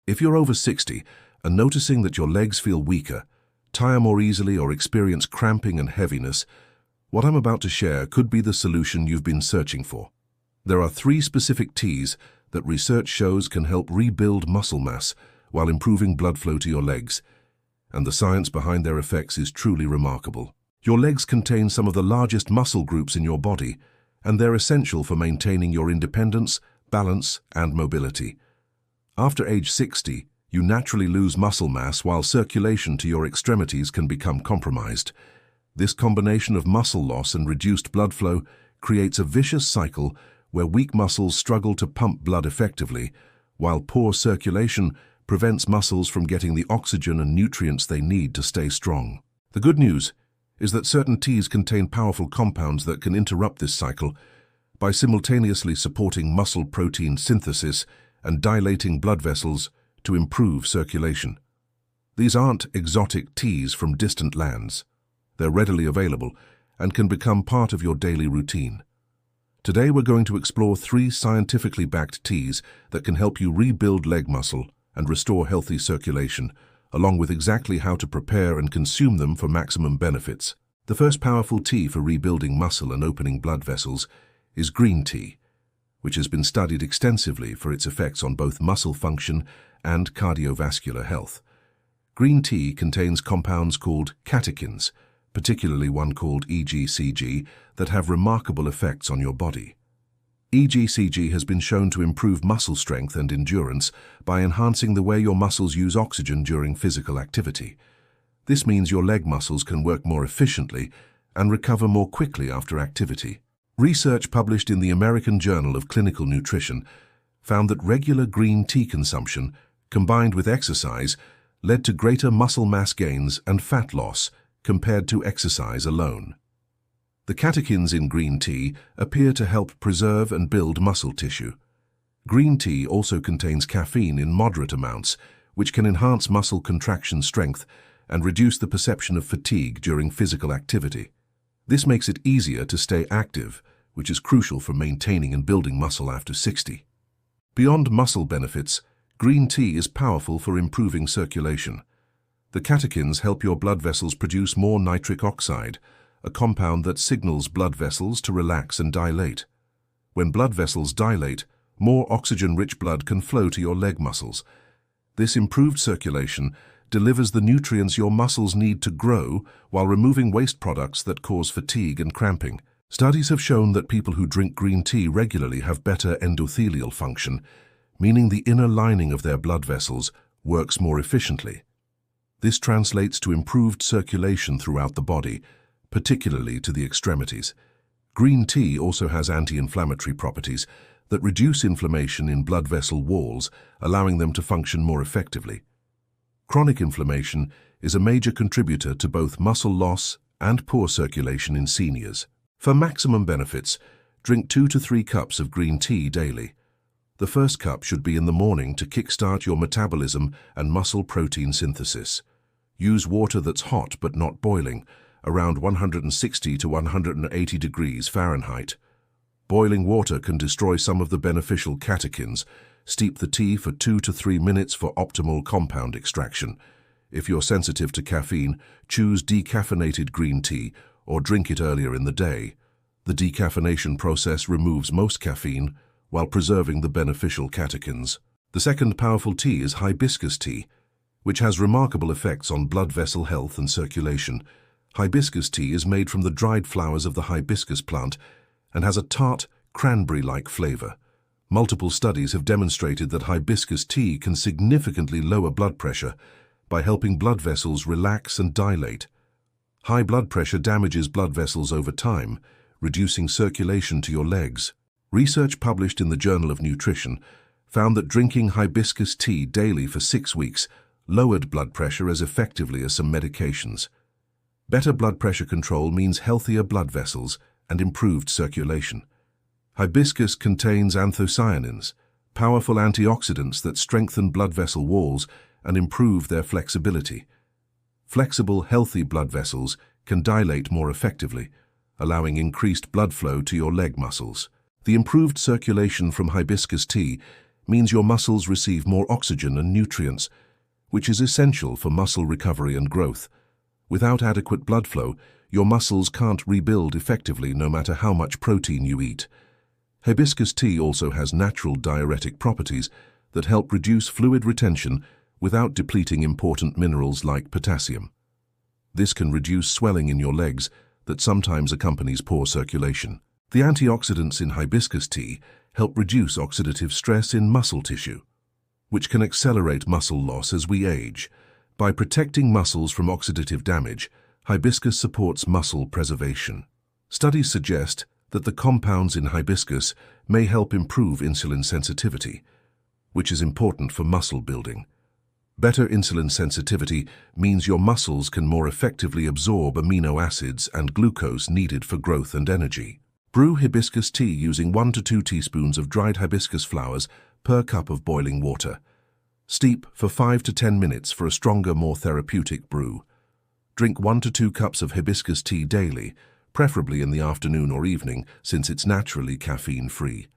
If you're over 60 and noticing that your legs feel weaker, tire more easily, or experience cramping and heaviness, what I'm about to share could be the solution you've been searching for. There are 3 specific teas that research shows can help rebuild muscle mass while improving blood flow to your legs, and the science behind their effects is truly remarkable. Your legs contain some of the largest muscle groups in your body, and they're essential for maintaining your independence, balance, and mobility. After age 60, you naturally lose muscle mass while circulation to your extremities can become compromised. This combination of muscle loss and reduced blood flow creates a vicious cycle where weak muscles struggle to pump blood effectively, while poor circulation prevents muscles from getting the oxygen and nutrients they need to stay strong. The good news is that certain teas contain powerful compounds that can interrupt this cycle by simultaneously supporting muscle protein synthesis and dilating blood vessels to improve circulation. These aren't exotic teas from distant lands. They're readily available and can become part of your daily routine. Today we're going to explore 3 scientifically backed teas that can help you rebuild leg muscle and restore healthy circulation, along with exactly how to prepare and consume them for maximum benefits. The first powerful tea for rebuilding muscle and opening blood vessels is green tea, which has been studied extensively for its effects on both muscle function and cardiovascular health. Green tea contains compounds called catechins, particularly one called EGCG, that have remarkable effects on your body. EGCG has been shown to improve muscle strength and endurance by enhancing the way your muscles use oxygen during physical activity. This means your leg muscles can work more efficiently and recover more quickly after activity. Research published in the American Journal of Clinical Nutrition found that regular green tea consumption, combined with exercise, led to greater muscle mass gains and fat loss compared to exercise alone. The catechins in green tea appear to help preserve and build muscle tissue. Green tea also contains caffeine in moderate amounts, which can enhance muscle contraction strength and reduce the perception of fatigue during physical activity. This makes it easier to stay active, which is crucial for maintaining and building muscle after 60. Beyond muscle benefits, green tea is powerful for improving circulation. The catechins help your blood vessels produce more nitric oxide, a compound that signals blood vessels to relax and dilate. When blood vessels dilate, more oxygen-rich blood can flow to your leg muscles. This improved circulation delivers the nutrients your muscles need to grow while removing waste products that cause fatigue and cramping. Studies have shown that people who drink green tea regularly have better endothelial function, meaning the inner lining of their blood vessels works more efficiently. This translates to improved circulation throughout the body, particularly to the extremities. Green tea also has anti-inflammatory properties that reduce inflammation in blood vessel walls, allowing them to function more effectively. Chronic inflammation is a major contributor to both muscle loss and poor circulation in seniors. For maximum benefits, drink 2 to 3 cups of green tea daily. The first cup should be in the morning to kickstart your metabolism and muscle protein synthesis. Use water that's hot but not boiling, around 160 to 180 degrees Fahrenheit. Boiling water can destroy some of the beneficial catechins. Steep the tea for 2 to 3 minutes for optimal compound extraction. If you're sensitive to caffeine, choose decaffeinated green tea or drink it earlier in the day. The decaffeination process removes most caffeine while preserving the beneficial catechins. The second powerful tea is hibiscus tea, which has remarkable effects on blood vessel health and circulation. Hibiscus tea is made from the dried flowers of the hibiscus plant and has a tart, cranberry-like flavor. Multiple studies have demonstrated that hibiscus tea can significantly lower blood pressure by helping blood vessels relax and dilate. High blood pressure damages blood vessels over time, reducing circulation to your legs. Research published in the Journal of Nutrition found that drinking hibiscus tea daily for 6 weeks lowered blood pressure as effectively as some medications. Better blood pressure control means healthier blood vessels and improved circulation. Hibiscus contains anthocyanins, powerful antioxidants that strengthen blood vessel walls and improve their flexibility. Flexible, healthy blood vessels can dilate more effectively, allowing increased blood flow to your leg muscles. The improved circulation from hibiscus tea means your muscles receive more oxygen and nutrients, which is essential for muscle recovery and growth. Without adequate blood flow, your muscles can't rebuild effectively no matter how much protein you eat. Hibiscus tea also has natural diuretic properties that help reduce fluid retention without depleting important minerals like potassium. This can reduce swelling in your legs that sometimes accompanies poor circulation. The antioxidants in hibiscus tea help reduce oxidative stress in muscle tissue, which can accelerate muscle loss as we age. By protecting muscles from oxidative damage, hibiscus supports muscle preservation. Studies suggest that the compounds in hibiscus may help improve insulin sensitivity, which is important for muscle building. Better insulin sensitivity means your muscles can more effectively absorb amino acids and glucose needed for growth and energy. Brew hibiscus tea using 1 to 2 teaspoons of dried hibiscus flowers per cup of boiling water. Steep for 5 to 10 minutes for a stronger, more therapeutic brew. Drink 1 to 2 cups of hibiscus tea daily, preferably in the afternoon or evening, since it's naturally caffeine-free.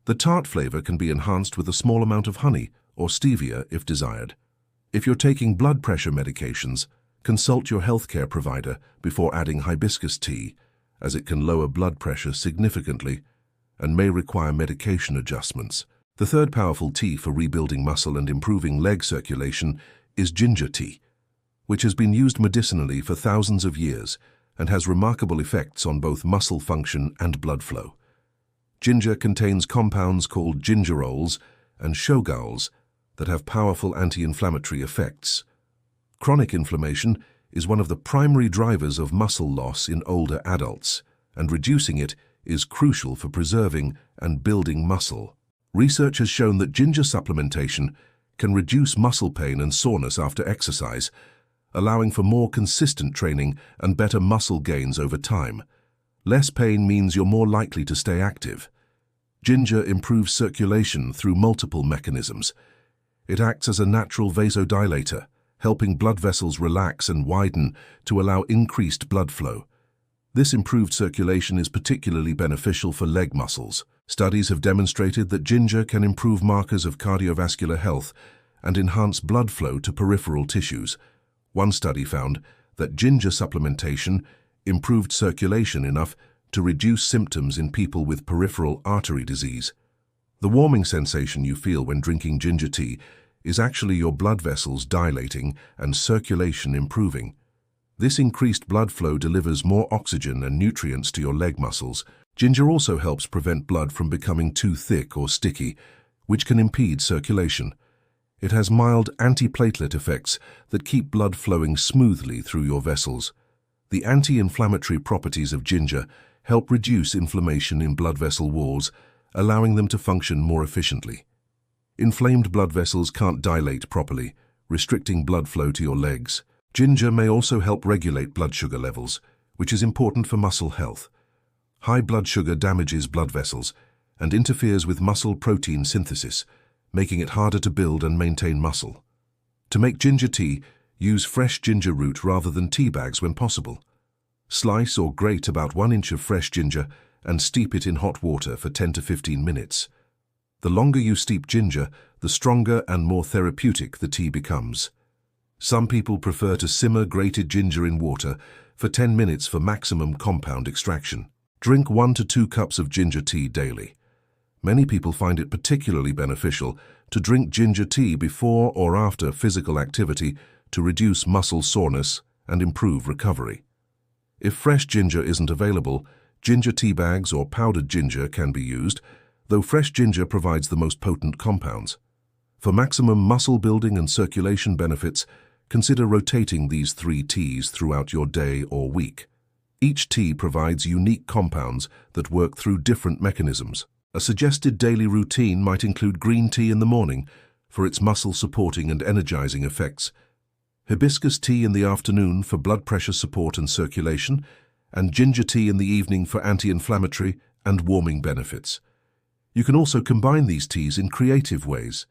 The tart flavor can be enhanced with a small amount of honey or stevia if desired. If you're taking blood pressure medications, consult your healthcare provider before adding hibiscus tea, as it can lower blood pressure significantly and may require medication adjustments. The third powerful tea for rebuilding muscle and improving leg circulation is ginger tea, which has been used medicinally for thousands of years and has remarkable effects on both muscle function and blood flow. Ginger contains compounds called gingerols and shogaols that have powerful anti-inflammatory effects. Chronic inflammation is one of the primary drivers of muscle loss in older adults, and reducing it is crucial for preserving and building muscle. Research has shown that ginger supplementation can reduce muscle pain and soreness after exercise, allowing for more consistent training and better muscle gains over time. Less pain means you're more likely to stay active. Ginger improves circulation through multiple mechanisms. It acts as a natural vasodilator, helping blood vessels relax and widen to allow increased blood flow. This improved circulation is particularly beneficial for leg muscles. Studies have demonstrated that ginger can improve markers of cardiovascular health and enhance blood flow to peripheral tissues. One study found that ginger supplementation improved circulation enough to reduce symptoms in people with peripheral artery disease. The warming sensation you feel when drinking ginger tea is actually your blood vessels dilating and circulation improving. This increased blood flow delivers more oxygen and nutrients to your leg muscles. Ginger also helps prevent blood from becoming too thick or sticky, which can impede circulation. It has mild antiplatelet effects that keep blood flowing smoothly through your vessels. The anti-inflammatory properties of ginger help reduce inflammation in blood vessel walls, allowing them to function more efficiently. Inflamed blood vessels can't dilate properly, restricting blood flow to your legs. Ginger may also help regulate blood sugar levels, which is important for muscle health. High blood sugar damages blood vessels and interferes with muscle protein synthesis, making it harder to build and maintain muscle. To make ginger tea, use fresh ginger root rather than tea bags when possible. Slice or grate about 1 inch of fresh ginger and steep it in hot water for 10 to 15 minutes. The longer you steep ginger, the stronger and more therapeutic the tea becomes. Some people prefer to simmer grated ginger in water for 10 minutes for maximum compound extraction. Drink 1 to 2 cups of ginger tea daily. Many people find it particularly beneficial to drink ginger tea before or after physical activity to reduce muscle soreness and improve recovery. If fresh ginger isn't available, ginger tea bags or powdered ginger can be used, though fresh ginger provides the most potent compounds. For maximum muscle building and circulation benefits, consider rotating these 3 teas throughout your day or week. Each tea provides unique compounds that work through different mechanisms. A suggested daily routine might include green tea in the morning for its muscle-supporting and energizing effects, hibiscus tea in the afternoon for blood pressure support and circulation, and ginger tea in the evening for anti-inflammatory and warming benefits. You can also combine these teas in creative ways.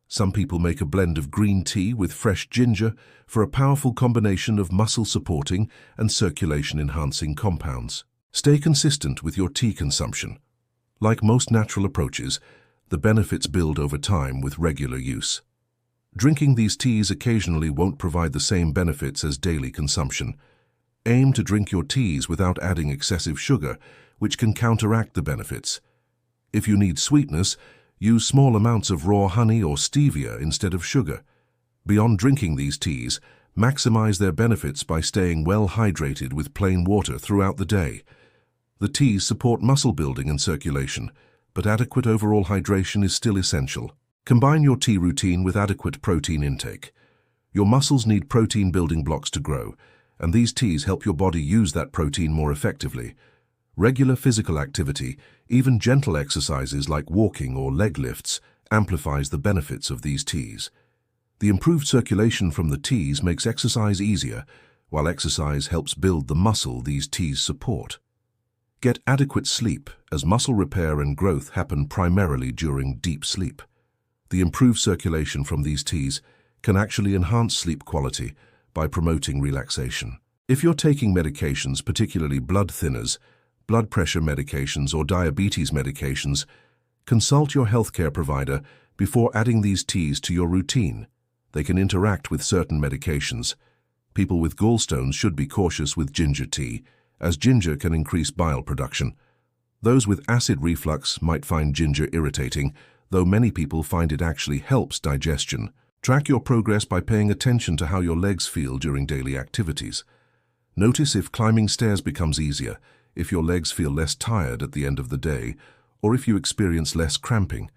Some people make a blend of green tea with fresh ginger for a powerful combination of muscle-supporting and circulation-enhancing compounds. Stay consistent with your tea consumption. Like most natural approaches, The benefits build over time with regular use. Drinking these teas occasionally won't provide the same benefits as daily consumption. Aim to drink your teas without adding excessive sugar, which can counteract the benefits. If you need sweetness, use small amounts of raw honey or stevia instead of sugar. Beyond drinking these teas, maximize their benefits by staying well hydrated with plain water throughout the day. The teas support muscle building and circulation, but adequate overall hydration is still essential. Combine your tea routine with adequate protein intake. Your muscles need protein building blocks to grow, and these teas help your body use that protein more effectively. Regular physical activity, even gentle exercises like walking or leg lifts, amplifies the benefits of these teas. The improved circulation from the teas makes exercise easier, while exercise helps build the muscle these teas support. Get adequate sleep, as muscle repair and growth happen primarily during deep sleep. The improved circulation from these teas can actually enhance sleep quality by promoting relaxation. If you're taking medications, particularly blood thinners, blood pressure medications or diabetes medications, consult your healthcare provider before adding these teas to your routine. They can interact with certain medications. People with gallstones should be cautious with ginger tea, as ginger can increase bile production. Those with acid reflux might find ginger irritating, though many people find it actually helps digestion. Track your progress by paying attention to how your legs feel during daily activities. Notice if climbing stairs becomes easier, if your legs feel less tired at the end of the day, or if you experience less cramping.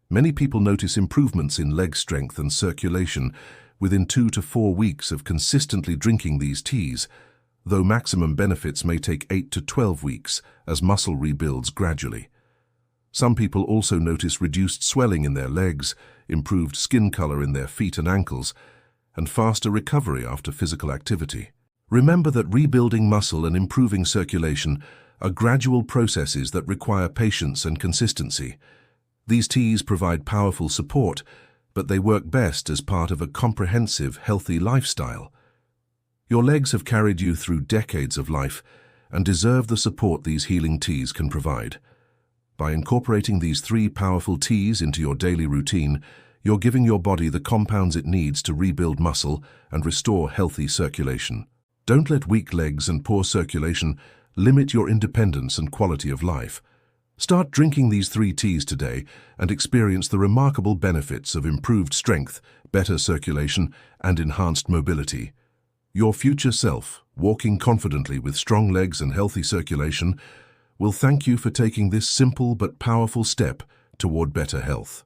Many people notice improvements in leg strength and circulation within 2 to 4 weeks of consistently drinking these teas, though maximum benefits may take 8 to 12 weeks as muscle rebuilds gradually. Some people also notice reduced swelling in their legs, improved skin color in their feet and ankles, and faster recovery after physical activity. Remember that rebuilding muscle and improving circulation are gradual processes that require patience and consistency. These teas provide powerful support, but they work best as part of a comprehensive, healthy lifestyle. Your legs have carried you through decades of life and deserve the support these healing teas can provide. By incorporating these 3 powerful teas into your daily routine, you're giving your body the compounds it needs to rebuild muscle and restore healthy circulation. Don't let weak legs and poor circulation limit your independence and quality of life. Start drinking these 3 teas today and experience the remarkable benefits of improved strength, better circulation, and enhanced mobility. Your future self, walking confidently with strong legs and healthy circulation, will thank you for taking this simple but powerful step toward better health.